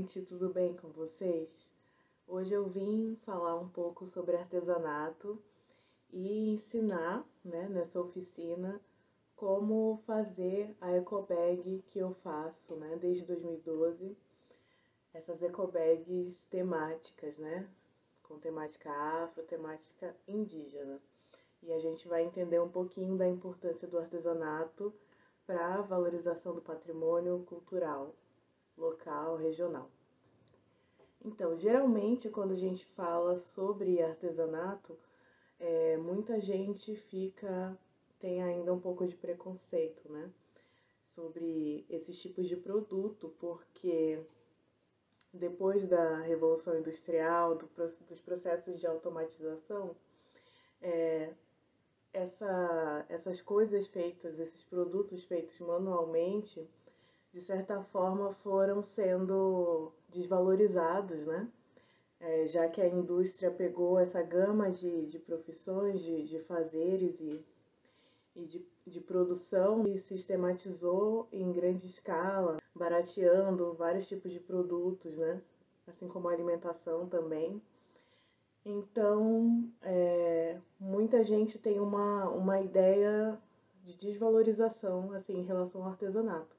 gente, tudo bem com vocês? Hoje eu vim falar um pouco sobre artesanato e ensinar, né, nessa oficina, como fazer a ecobag que eu faço, né, desde 2012. Essas ecobags temáticas, né, com temática afro, temática indígena. E a gente vai entender um pouquinho da importância do artesanato para a valorização do patrimônio cultural local, regional. Então, geralmente, quando a gente fala sobre artesanato, muita gente tem ainda um pouco de preconceito, né? Sobre esses tipos de produto, porque depois da Revolução Industrial, dos processos de automatização, essas coisas feitas, esses produtos feitos manualmente, de certa forma foram sendo desvalorizados, né? Já que a indústria pegou essa gama de profissões, de fazeres de produção e sistematizou em grande escala, barateando vários tipos de produtos, né? Assim como a alimentação também. Então, muita gente tem uma ideia de desvalorização assim, em relação ao artesanato.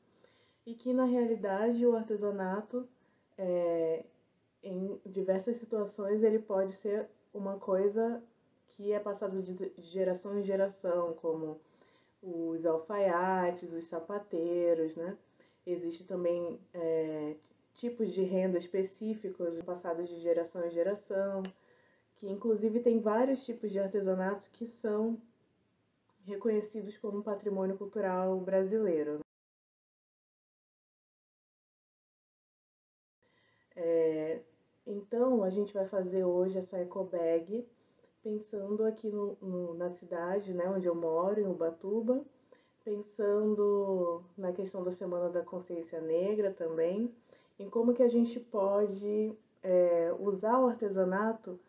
E que, na realidade, o artesanato, em diversas situações, ele pode ser uma coisa que é passada de geração em geração, como os alfaiates, os sapateiros, né? Existe também tipos de renda específicos passados de geração em geração, que inclusive tem vários tipos de artesanatos que são reconhecidos como patrimônio cultural brasileiro. Então, a gente vai fazer hoje essa ecobag pensando aqui na cidade, né, onde eu moro, em Ubatuba, pensando na questão da Semana da Consciência Negra também, em como que a gente pode usar o artesanato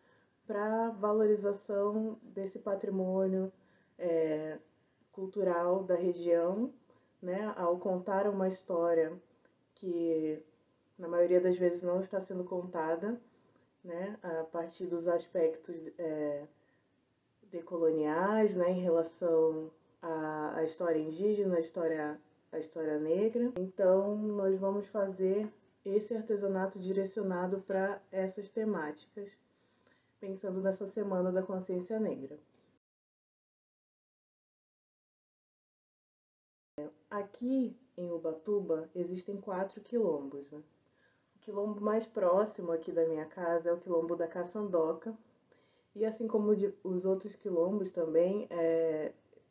para valorização desse patrimônio cultural da região, né, ao contar uma história que na maioria das vezes não está sendo contada, né, a partir dos aspectos decoloniais, né, em relação à história indígena, à história negra. Então, nós vamos fazer esse artesanato direcionado para essas temáticas, pensando nessa Semana da Consciência Negra. Aqui em Ubatuba existem 4 quilombos, né? O quilombo mais próximo aqui da minha casa é o quilombo da Caçandoca. E assim como os outros quilombos também,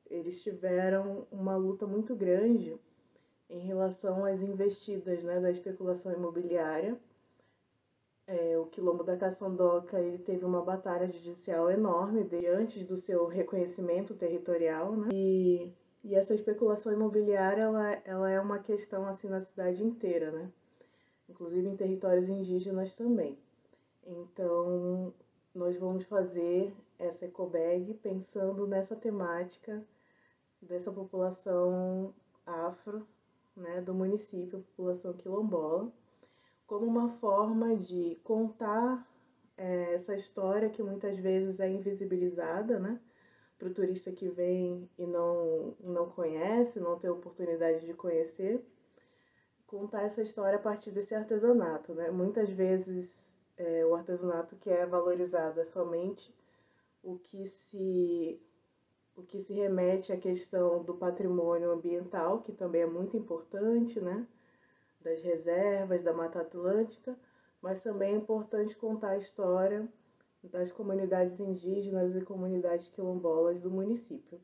eles tiveram uma luta muito grande em relação às investidas, né, da especulação imobiliária. O quilombo da Caçandoca ele teve uma batalha judicial enorme antes do seu reconhecimento territorial, né? E essa especulação imobiliária ela é uma questão assim na cidade inteira, né? Inclusive em territórios indígenas também. Então, nós vamos fazer essa ecobag pensando nessa temática dessa população afro, né, do município, a população quilombola, como uma forma de contar essa história que muitas vezes é invisibilizada, né, para o turista que vem e não conhece, não tem oportunidade de conhecer, contar essa história a partir desse artesanato, né? Muitas vezes o artesanato que é valorizado é somente o que se remete à questão do patrimônio ambiental, que também é muito importante, né? Das reservas, da Mata Atlântica, mas também é importante contar a história das comunidades indígenas e comunidades quilombolas do município.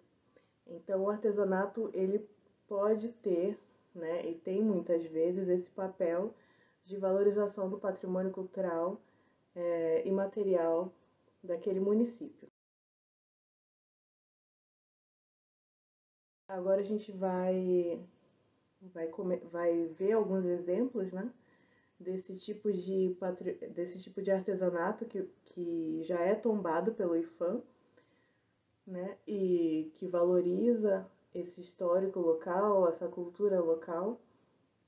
Então, o artesanato ele pode ter, né, e tem muitas vezes esse papel de valorização do patrimônio cultural e material daquele município. Agora a gente vai ver alguns exemplos, né, desse tipo de artesanato que já é tombado pelo IFAM, né, e que valoriza esse histórico local, essa cultura local,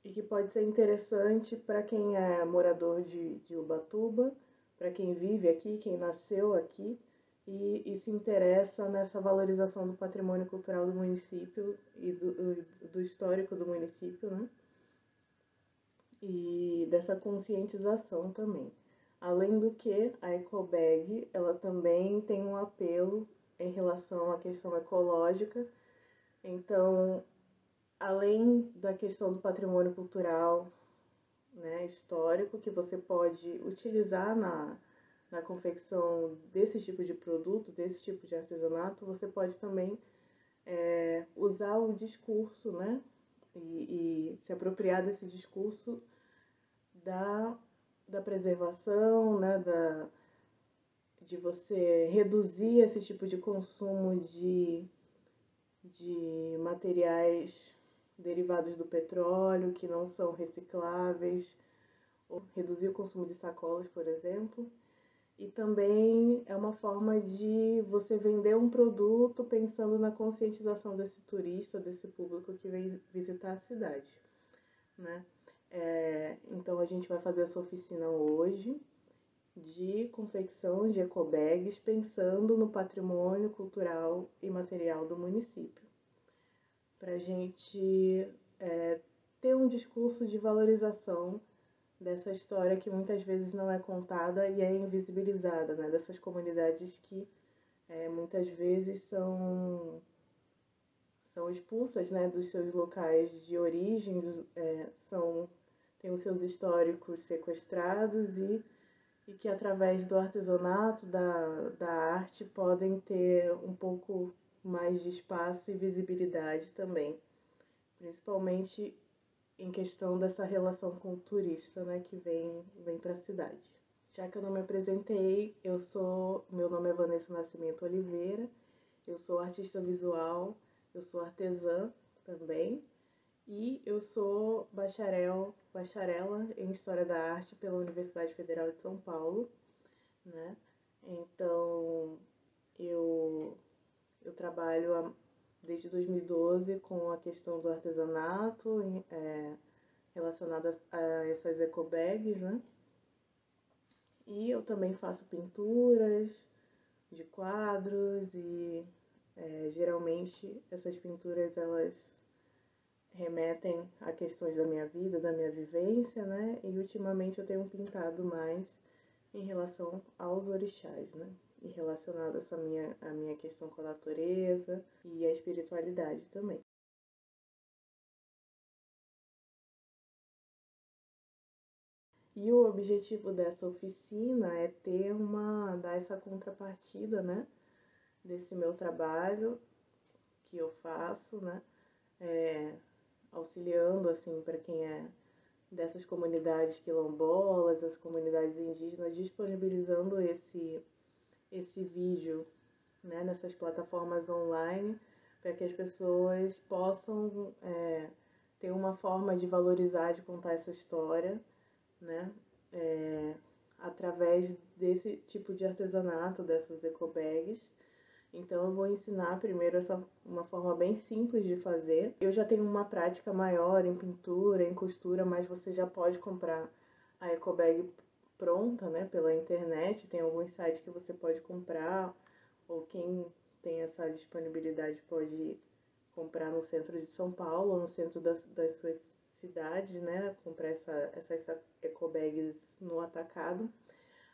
e que pode ser interessante para quem é morador de Ubatuba, para quem vive aqui, quem nasceu aqui e se interessa nessa valorização do patrimônio cultural do município e do histórico do município, né? E dessa conscientização também. Além do que, a Ecobag, ela também tem um apelo em relação à questão ecológica. Então, além da questão do patrimônio cultural, né, histórico, que você pode utilizar na confecção desse tipo de produto, desse tipo de artesanato, você pode também usar o discurso, né, e se apropriar desse discurso da preservação, né, de você reduzir esse tipo de consumo de materiais derivados do petróleo que não são recicláveis, ou reduzir o consumo de sacolas, por exemplo. E também é uma forma de você vender um produto pensando na conscientização desse turista, desse público que vem visitar a cidade, né? Então a gente vai fazer essa oficina hoje de confecção de ecobags pensando no patrimônio cultural e material do município, para a gente ter um discurso de valorização dessa história que muitas vezes não é contada e é invisibilizada, né? Dessas comunidades que muitas vezes são expulsas, né, dos seus locais de origem, têm os seus históricos sequestrados e que através do artesanato, da arte, podem ter um pouco mais de espaço e visibilidade também, principalmente em questão dessa relação com o turista, né, que vem para a cidade. Já que eu não me apresentei, meu nome é Vanessa Nascimento Oliveira, eu sou artista visual, eu sou artesã também, e eu sou bacharela em História da Arte pela Universidade Federal de São Paulo, né? Então, eu trabalho desde 2012 com a questão do artesanato relacionado a essas ecobags, né? E eu também faço pinturas de quadros e geralmente essas pinturas elas remetem a questões da minha vida, da minha vivência, né? E ultimamente eu tenho pintado mais em relação aos orixás, né? E relacionado a a minha questão com a natureza e a espiritualidade também. E o objetivo dessa oficina é dar essa contrapartida, né? Desse meu trabalho que eu faço, né? Auxiliando, assim, para quem é dessas comunidades quilombolas, as comunidades indígenas, disponibilizando esse vídeo, né, nessas plataformas online, para que as pessoas possam ter uma forma de valorizar, de contar essa história, né, através desse tipo de artesanato, dessas ecobags. Então eu vou ensinar primeiro uma forma bem simples de fazer. Eu já tenho uma prática maior em pintura, em costura, mas você já pode comprar a ecobag pronta, né, pela internet. Tem alguns sites que você pode comprar, ou quem tem essa disponibilidade pode comprar no centro de São Paulo ou no centro das suas cidades, né, comprar essas ecobags no atacado.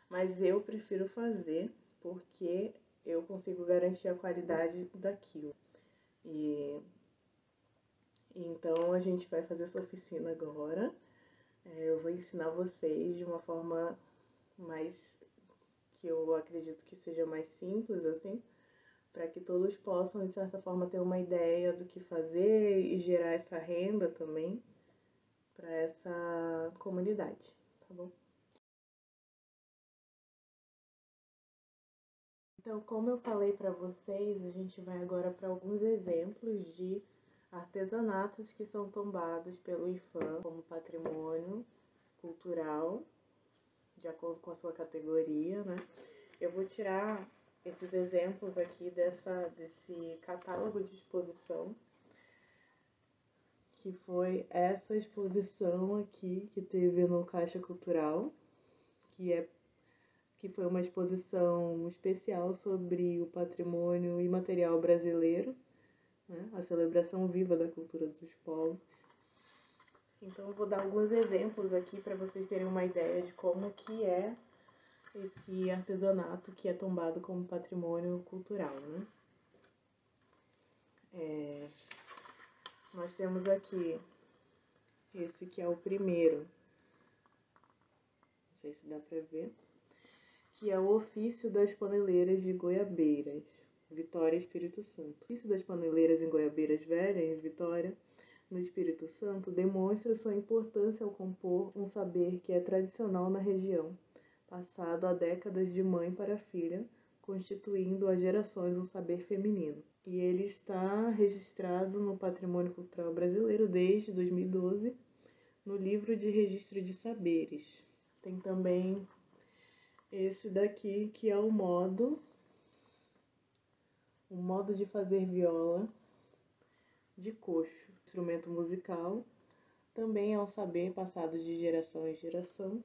Mas eu prefiro fazer porque eu consigo garantir a qualidade daquilo. E então a gente vai fazer essa oficina agora. Eu vou ensinar vocês de uma forma mais que eu acredito que seja mais simples, assim, para que todos possam, de certa forma, ter uma ideia do que fazer e gerar essa renda também para essa comunidade, tá bom? Então, como eu falei para vocês, a gente vai agora para alguns exemplos de artesanatos que são tombados pelo IPHAN como patrimônio cultural, de acordo com a sua categoria, né? Eu vou tirar esses exemplos aqui desse catálogo de exposição, que foi essa exposição aqui que teve no Caixa Cultural, que foi uma exposição especial sobre o patrimônio imaterial brasileiro, né? A celebração viva da cultura dos povos. Então eu vou dar alguns exemplos aqui para vocês terem uma ideia de como que é esse artesanato que é tombado como patrimônio cultural, né? Nós temos aqui esse que é o primeiro, não sei se dá para ver, que é o ofício das paneleiras de Goiabeiras, Vitória, Espírito Santo. O ofício das paneleiras em Goiabeiras Velha, em Vitória, no Espírito Santo, demonstra sua importância ao compor um saber que é tradicional na região, passado há décadas de mãe para filha, constituindo há gerações um saber feminino. E ele está registrado no Patrimônio Cultural Brasileiro desde 2012, no Livro de Registro de Saberes. Tem também esse daqui, que é o modo de fazer viola de coxo, instrumento musical, também é um saber passado de geração em geração,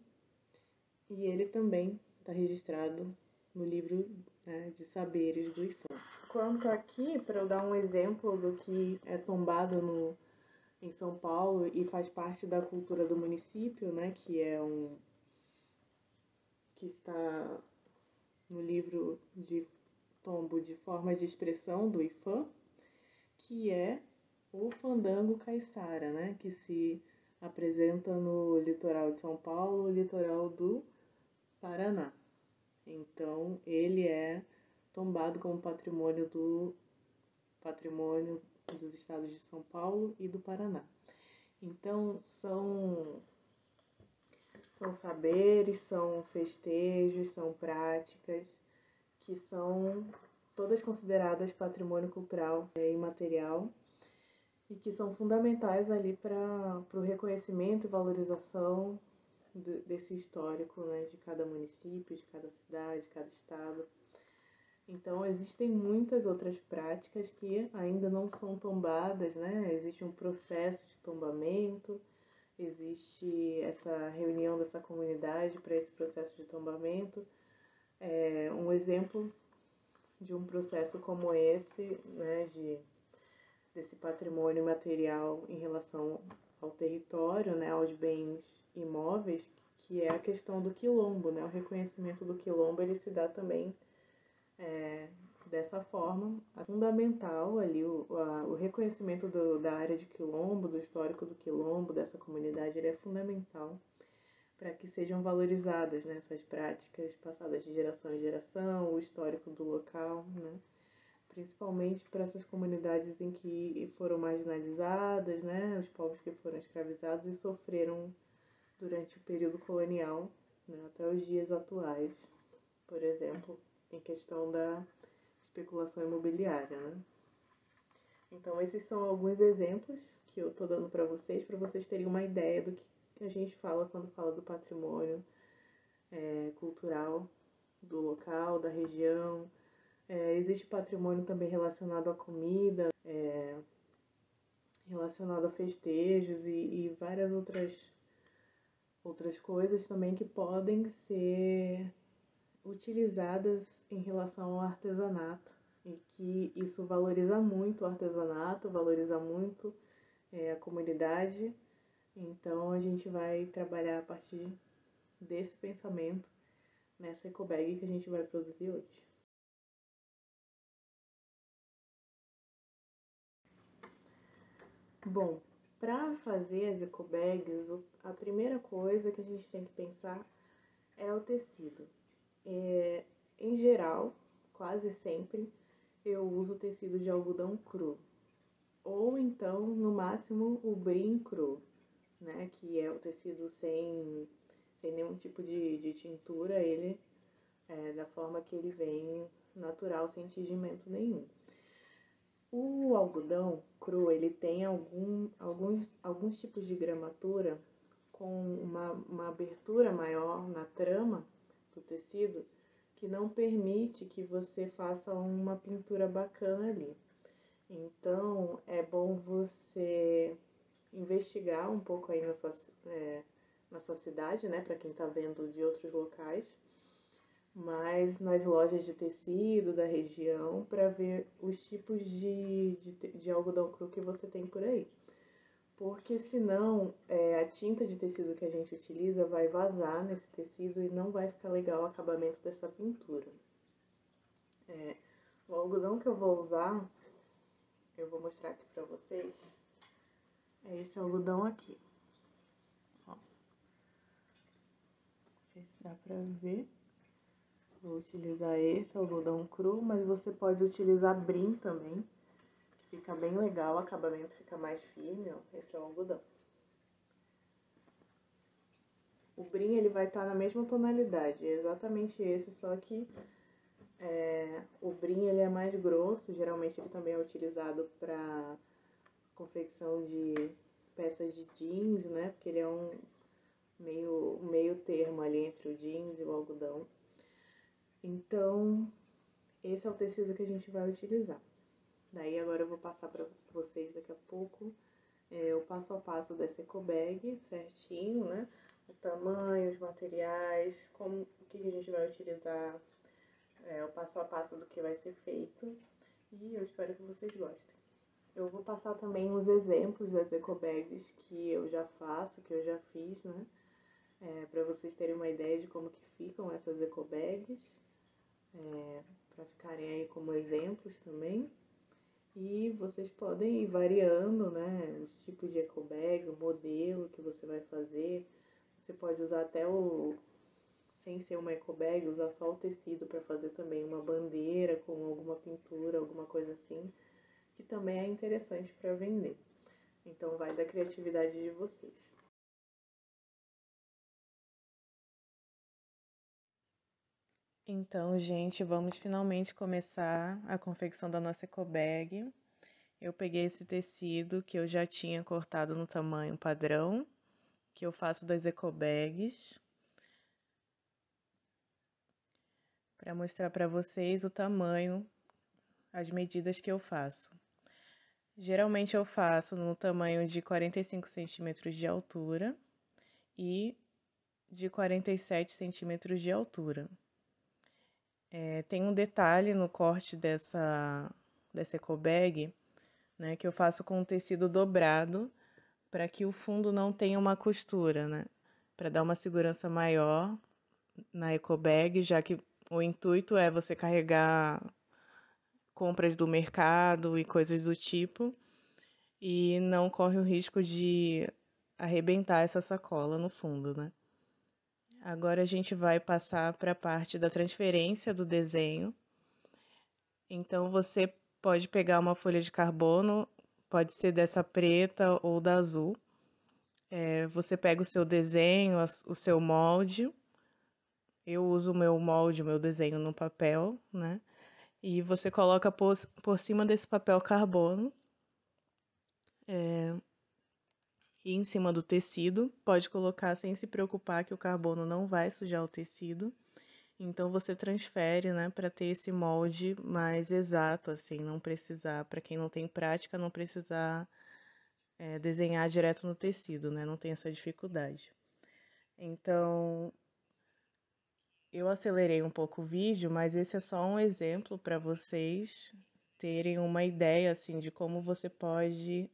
e ele também está registrado no livro, né, de saberes do IFAM. Quanto aqui, para eu dar um exemplo do que é tombado em São Paulo e faz parte da cultura do município, né, que está no livro de tombo de formas de expressão do IFAM, que é o fandango caiçara, né, que se apresenta no litoral de São Paulo e litoral do Paraná. Então, ele é tombado como patrimônio dos estados de São Paulo e do Paraná. Então, são saberes, são festejos, são práticas que são todas consideradas patrimônio cultural imaterial e que são fundamentais ali para o reconhecimento e valorização desse histórico, né, de cada município, de cada cidade, de cada estado. Então, existem muitas outras práticas que ainda não são tombadas, né? Existe um processo de tombamento, existe essa reunião dessa comunidade para esse processo de tombamento. Um exemplo de um processo como esse, né, desse patrimônio material em relação ao território, né, aos bens imóveis, que é a questão do quilombo, né? O reconhecimento do quilombo, ele se dá também dessa forma. É fundamental ali o reconhecimento da área de quilombo, do histórico do quilombo, dessa comunidade, ele é fundamental para que sejam valorizadas, né, essas práticas passadas de geração em geração, o histórico do local, né? Principalmente para essas comunidades em que foram marginalizadas, né, os povos que foram escravizados e sofreram durante o período colonial, né, até os dias atuais, por exemplo, em questão da especulação imobiliária, né? Então, esses são alguns exemplos que eu estou dando para vocês terem uma ideia do que a gente fala quando fala do patrimônio cultural do local, da região. Existe patrimônio também relacionado à comida, relacionado a festejos e várias outras coisas também que podem ser utilizadas em relação ao artesanato, e que isso valoriza muito o artesanato, valoriza muito a comunidade. Então, a gente vai trabalhar a partir desse pensamento nessa ecobag que a gente vai produzir hoje. Bom, para fazer as ecobags, a primeira coisa que a gente tem que pensar é o tecido. Em geral, quase sempre, eu uso tecido de algodão cru, ou então, no máximo, o brim cru, né, que é o tecido sem nenhum tipo de tintura, ele da forma que ele vem, natural, sem tingimento nenhum. O algodão cru, ele tem alguns tipos de gramatura com uma abertura maior na trama do tecido, que não permite que você faça uma pintura bacana ali. Então, é bom você investigar um pouco aí na sua cidade, né, para quem está vendo de outros locais, mas nas lojas de tecido da região para ver os tipos de algodão cru que você tem por aí. Porque senão a tinta de tecido que a gente utiliza vai vazar nesse tecido e não vai ficar legal o acabamento dessa pintura. O algodão que eu vou usar, eu vou mostrar aqui pra vocês, é esse algodão aqui. Ó, não sei se dá pra ver. Vou utilizar esse algodão cru, mas você pode utilizar brim também, que fica bem legal, o acabamento fica mais firme, ó. Esse é o algodão. O brim ele vai estar na mesma tonalidade, é exatamente esse, só que o brim ele é mais grosso, geralmente ele também é utilizado para confecção de peças de jeans, né? Porque ele é um meio termo ali entre o jeans e o algodão. Então, esse é o tecido que a gente vai utilizar. Daí agora eu vou passar para vocês daqui a pouco o passo a passo dessa eco bag certinho, né? O tamanho, os materiais, o que a gente vai utilizar, o passo a passo do que vai ser feito. E eu espero que vocês gostem. Eu vou passar também os exemplos das eco bags que eu já faço, que eu já fiz, né? Para vocês terem uma ideia de como que ficam essas eco bags, para ficarem aí como exemplos também. E vocês podem ir variando, né, os tipos de eco bag, o modelo que você vai fazer. Você pode usar até sem ser uma eco bag, usar só o tecido para fazer também uma bandeira com alguma pintura, alguma coisa assim, que também é interessante para vender. Então vai da criatividade de vocês. Então, gente, vamos finalmente começar a confecção da nossa eco bag. Eu peguei esse tecido que eu já tinha cortado no tamanho padrão, que eu faço das eco bags, para mostrar para vocês o tamanho, as medidas que eu faço. Geralmente eu faço no tamanho de 45 centímetros de altura e de 47 centímetros de altura. Tem um detalhe no corte dessa eco bag, né, que eu faço com um tecido dobrado para que o fundo não tenha uma costura, né, para dar uma segurança maior na eco bag, já que o intuito é você carregar compras do mercado e coisas do tipo e não corre o risco de arrebentar essa sacola no fundo, né? Agora a gente vai passar para a parte da transferência do desenho. Então você pode pegar uma folha de carbono, pode ser dessa preta ou da azul. Você pega o seu desenho, o seu molde. Eu uso o meu molde, o meu desenho no papel, né? E você coloca por cima desse papel carbono e em cima do tecido. Pode colocar sem se preocupar que o carbono não vai sujar o tecido. Então você transfere, né, para ter esse molde mais exato, assim, não precisar, para quem não tem prática, não precisar desenhar direto no tecido, né? Não tem essa dificuldade. Então, eu acelerei um pouco o vídeo, mas esse é só um exemplo para vocês terem uma ideia, assim, de como você pode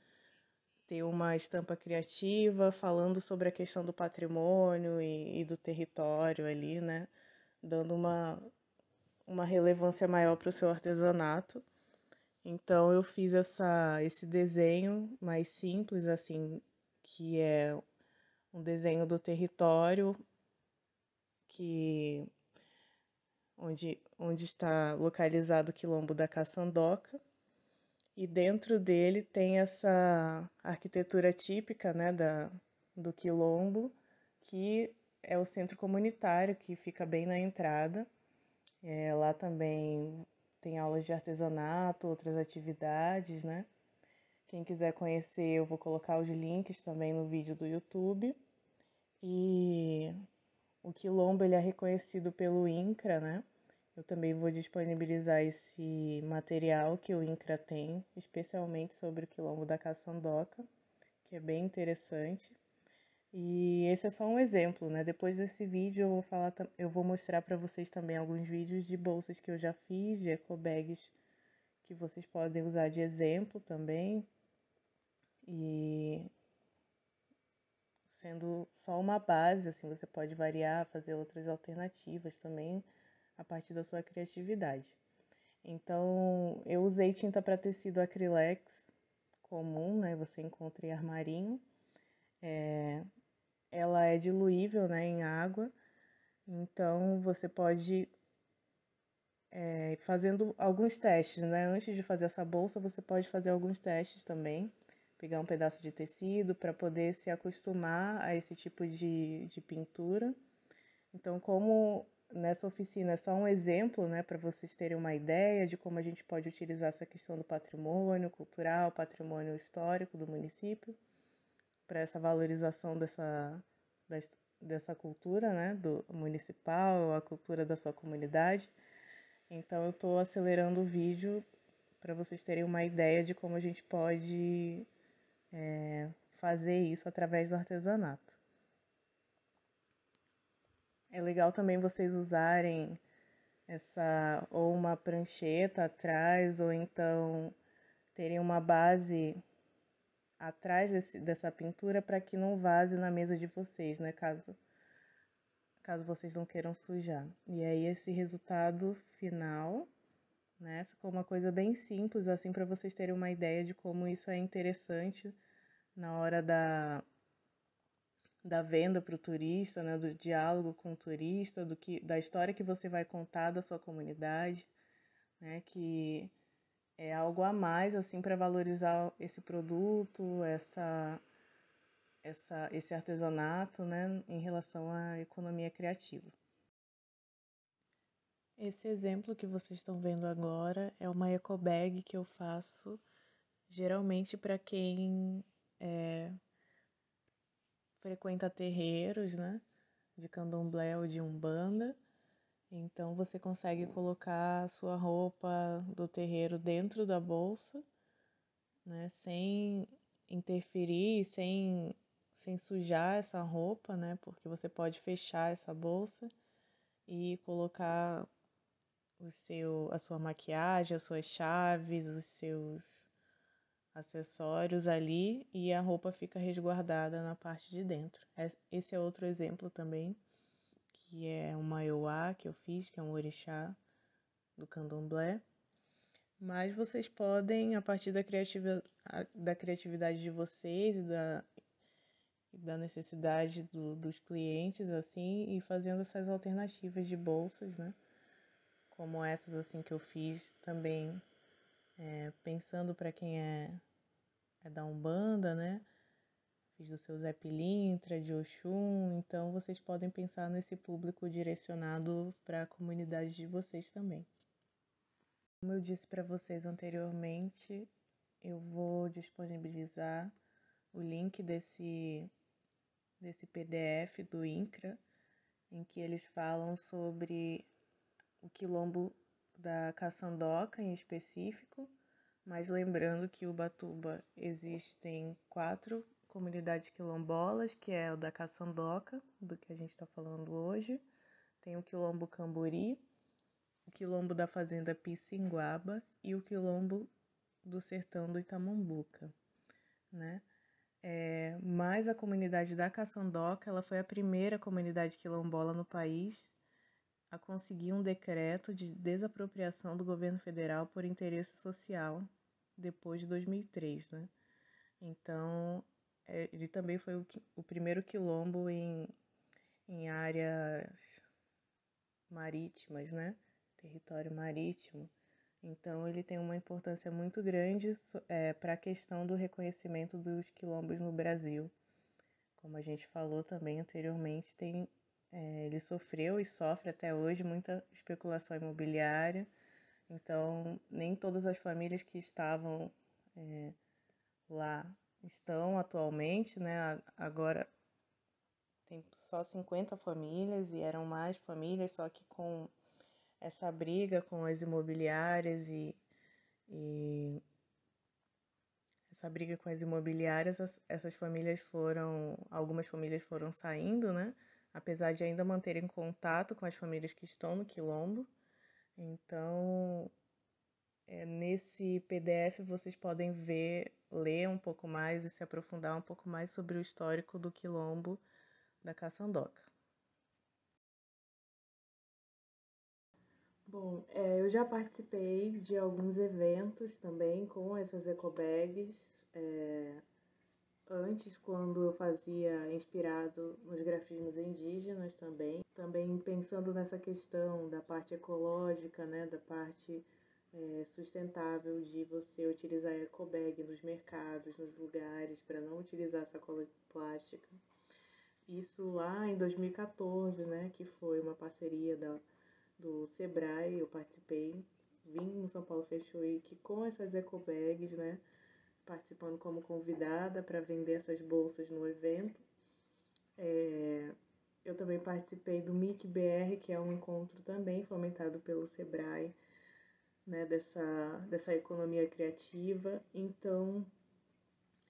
ter uma estampa criativa, falando sobre a questão do patrimônio e do território ali, né? Dando uma relevância maior para o seu artesanato. Então, eu fiz esse desenho mais simples, assim, que é um desenho do território, onde está localizado o Quilombo da Caçandoca. E dentro dele tem essa arquitetura típica, né, do Quilombo, que é o centro comunitário, que fica bem na entrada. Lá também tem aulas de artesanato, outras atividades, né? Quem quiser conhecer, eu vou colocar os links também no vídeo do YouTube. E o Quilombo, ele é reconhecido pelo INCRA, né? Eu também vou disponibilizar esse material que o INCRA tem, especialmente sobre o Quilombo da Caçandoca, que é bem interessante. E esse é só um exemplo, né? Depois desse vídeo eu vou mostrar para vocês também alguns vídeos de bolsas que eu já fiz, de ecobags que vocês podem usar de exemplo também. E sendo só uma base, assim, você pode variar, fazer outras alternativas também a partir da sua criatividade. Então, eu usei tinta para tecido acrylex comum, né? Você encontra em armarinho. Ela é diluível, né, em água. Então, você pode ir fazendo alguns testes, né? Antes de fazer essa bolsa, você pode fazer alguns testes também. Pegar um pedaço de tecido para poder se acostumar a esse tipo de pintura. Então, como nessa oficina é só um exemplo, né, para vocês terem uma ideia de como a gente pode utilizar essa questão do patrimônio cultural, patrimônio histórico do município, para essa valorização dessa cultura, né, do municipal, a cultura da sua comunidade. Então, eu estou acelerando o vídeo para vocês terem uma ideia de como a gente pode fazer isso através do artesanato. É legal também vocês usarem ou uma prancheta atrás, ou então terem uma base atrás dessa pintura para que não vaze na mesa de vocês, né? Caso vocês não queiram sujar. E aí esse resultado final, né? Ficou uma coisa bem simples, assim, para vocês terem uma ideia de como isso é interessante na hora da venda para o turista, né, do diálogo com o turista, da história que você vai contar da sua comunidade, né, que é algo a mais assim para valorizar esse produto, esse artesanato, né, em relação à economia criativa. Esse exemplo que vocês estão vendo agora é uma ecobag que eu faço geralmente para quem frequenta terreiros, né, de candomblé ou de umbanda. Então você consegue colocar a sua roupa do terreiro dentro da bolsa, né, sem interferir, sem sujar essa roupa, né, porque você pode fechar essa bolsa e colocar a sua maquiagem, as suas chaves, os seus acessórios ali e a roupa fica resguardada na parte de dentro. Esse é outro exemplo também, que é uma Maiô que eu fiz, que é um orixá do candomblé. Mas vocês podem, a partir da criatividade de vocês e da necessidade dos clientes, assim, e fazendo essas alternativas de bolsas, né? Como essas, assim, que eu fiz também, pensando para quem é da Umbanda, né? Fiz do seu Zé Pilintra, de Oxum, então vocês podem pensar nesse público direcionado para a comunidade de vocês também. Como eu disse para vocês anteriormente, eu vou disponibilizar o link desse PDF do INCRA, em que eles falam sobre o quilombo da Caçandoca em específico, mas lembrando que em Ubatuba existem 4 comunidades quilombolas, que é o da Caçandoca, do que a gente está falando hoje, tem o quilombo Camburi, o quilombo da fazenda Pissinguaba e o quilombo do sertão do Itamambuca, né? Mas a comunidade da Caçandoca, ela foi a primeira comunidade quilombola no país a conseguir um decreto de desapropriação do governo federal por interesse social depois de 2003, né? Então, ele também foi o primeiro quilombo em áreas marítimas, né? Território marítimo. Então, ele tem uma importância muito grande para a questão do reconhecimento dos quilombos no Brasil. Como a gente falou também anteriormente, ele sofreu e sofre até hoje muita especulação imobiliária. Então, nem todas as famílias que estavam lá estão atualmente, né? Agora tem só 50 famílias e eram mais famílias, só que com essa briga com as imobiliárias e essa briga com as imobiliárias, algumas famílias foram saindo, né? Apesar de ainda manterem contato com as famílias que estão no Quilombo. Então, nesse PDF vocês podem ler um pouco mais e se aprofundar um pouco mais sobre o histórico do Quilombo da Caçandoca. Bom, eu já participei de alguns eventos também com essas ecobags, antes, quando eu fazia inspirado nos grafismos indígenas também pensando nessa questão da parte ecológica, né, da parte sustentável de você utilizar ecobag nos mercados, nos lugares, para não utilizar sacola plástica. Isso lá em 2014, né, que foi uma parceria do Sebrae, eu participei, vim no São Paulo Fashion Week com essas ecobags, né, participando como convidada para vender essas bolsas no evento. Eu também participei do MIC BR, que é um encontro também fomentado pelo Sebrae, né, dessa economia criativa. Então,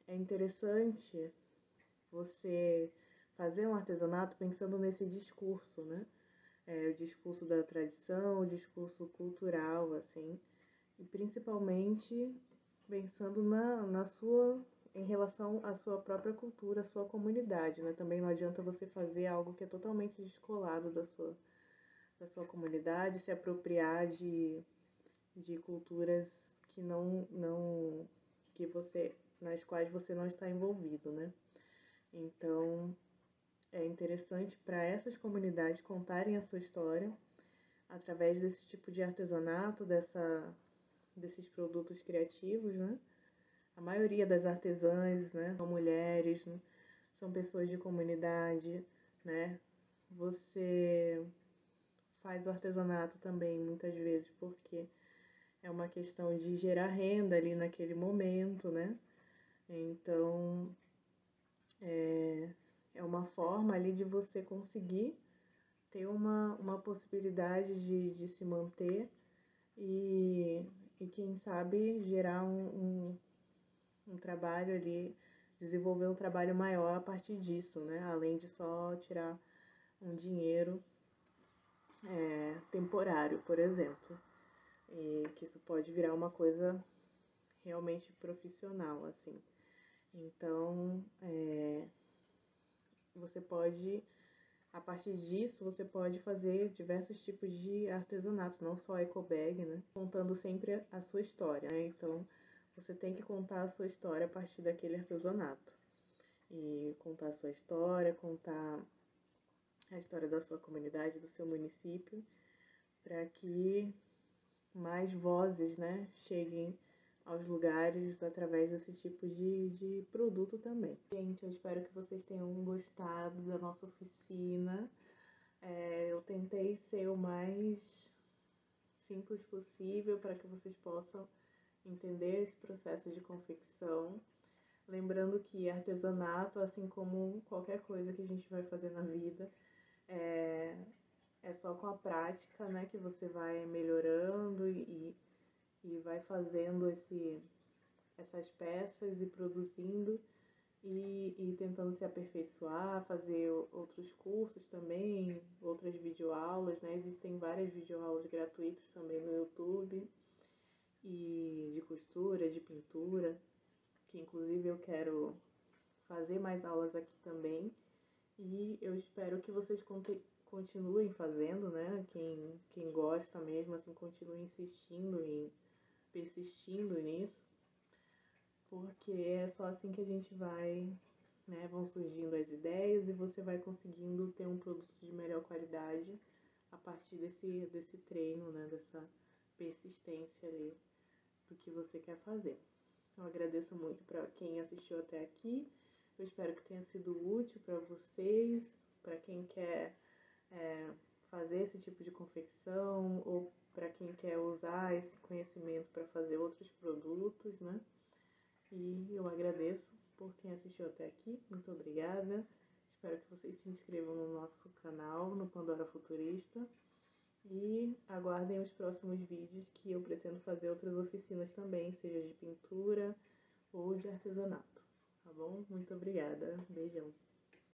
é interessante você fazer um artesanato pensando nesse discurso, né? O discurso da tradição, o discurso cultural, assim, e principalmente pensando em relação à sua própria cultura, à sua comunidade, né? Também não adianta você fazer algo que é totalmente descolado da sua comunidade, se apropriar de culturas que nas quais você não está envolvido, né? Então, é interessante para essas comunidades contarem a sua história através desse tipo de artesanato, desses produtos criativos, né? A maioria das artesãs, né, são mulheres, né? São pessoas de comunidade, né? Você faz o artesanato também, muitas vezes, porque é uma questão de gerar renda ali naquele momento, né? Então, é uma forma ali de você conseguir ter uma possibilidade de se manter e quem sabe, gerar um trabalho ali, desenvolver um trabalho maior a partir disso, né? Além de só tirar um dinheiro temporário, por exemplo. E que isso pode virar uma coisa realmente profissional, assim. Então, você pode, a partir disso, você pode fazer diversos tipos de artesanato, não só ecobag, né? Contando sempre a sua história, né? Então, você tem que contar a sua história a partir daquele artesanato. E contar a sua história, contar a história da sua comunidade, do seu município, para que mais vozes, né, cheguem aos lugares através desse tipo de produto também. Gente, eu espero que vocês tenham gostado da nossa oficina. Eu tentei ser o mais simples possível para que vocês possam entender esse processo de confecção. Lembrando que artesanato, assim como qualquer coisa que a gente vai fazer na vida, é só com a prática, né, que você vai melhorando e vai fazendo essas peças e produzindo e tentando se aperfeiçoar, fazer outros cursos também, outras videoaulas, né? Existem várias videoaulas gratuitas também no YouTube, e de costura, de pintura, que inclusive eu quero fazer mais aulas aqui também. E eu espero que vocês continuem fazendo, né? Quem gosta mesmo, assim, continue insistindo e persistindo nisso, porque é só assim que a gente vai, né? Vão surgindo as ideias e você vai conseguindo ter um produto de melhor qualidade a partir desse treino, né? Dessa persistência ali do que você quer fazer. Eu agradeço muito para quem assistiu até aqui. Eu espero que tenha sido útil para vocês, para quem quer fazer esse tipo de confecção ou para quem quer usar esse conhecimento para fazer outros produtos, né? E eu agradeço por quem assistiu até aqui. Muito obrigada. Espero que vocês se inscrevam no nosso canal, no Pandora Futurista. E aguardem os próximos vídeos, que eu pretendo fazer outras oficinas também, seja de pintura ou de artesanato, tá bom? Muito obrigada, beijão.